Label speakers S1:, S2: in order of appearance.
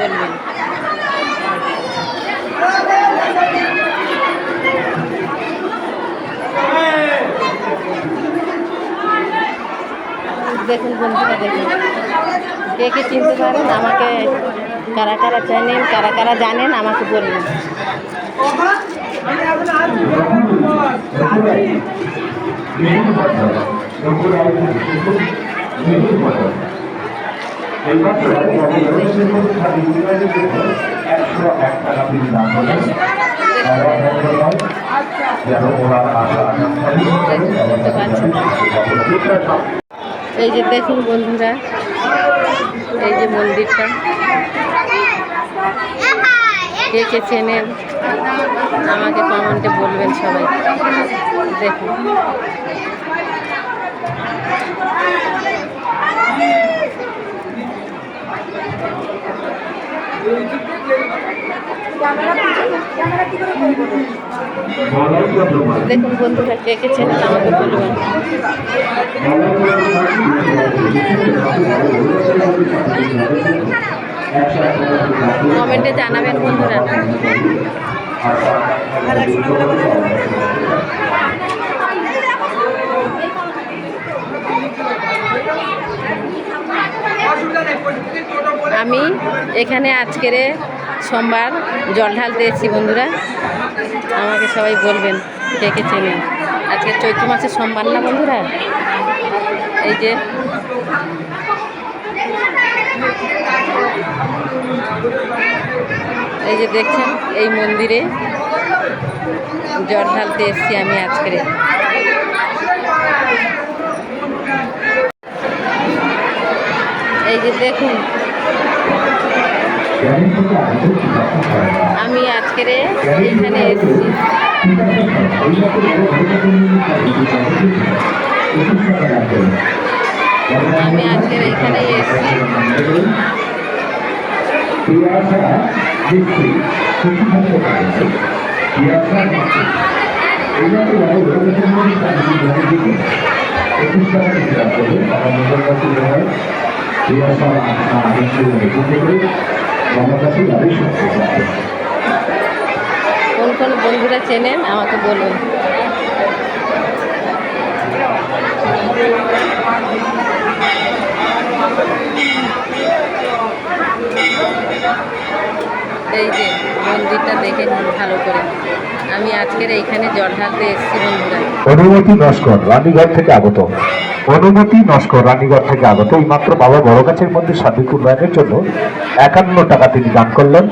S1: বলবেন। দেখুন বন্ধুরা, দেখুন কে কে চিনতে পারেন, আমাকে কারা কারা চেনেন, কারা কারা জানেন আমাকে বলবেন। এই যে দেখুন বন্ধুরা, এই যে মন্দিরটা, কে কে চেনেন আমাকে কমেন্টে বলবেন সবাই। দেখুন দেখুন বন্ধুরা, কে কে চেনেন আমাকে বলবেন। কমেন্টে জানাবেন বন্ধুরা। আমি এখানে আজকের সোমবার জল ঢালতে এসেছি বন্ধুরা, আমাকে সবাই বলবেন কে কে চেনেন। আজকে চৈত্র মাসের সোমবার না বন্ধুরা। এই যে এই যে দেখছেন, এই মন্দিরে জল ঢালতে এসেছি আমি আজকের। এই যে দেখুন, আমি আজকের এখানে এসেছি। আমি আজকের এখানে এসেছি। কোন কোন বন্ধুরা চেনেন আমাকে বলুন। এই যে মন্দিরটা দেখে ভালো করে, আমি আজকের এইখানে জল ঢালতে এসেছি বন্ধুরা।
S2: অনুমতি নস্কর রানীগঞ্জ থেকে আগত, অনুমতি নস্কর রানীগঞ্জ থেকে আগত এই মাত্র বাবা বড় গাছের মধ্যে সার্বিক উন্নয়নের জন্য 51 টাকা তিনি দান করলেন।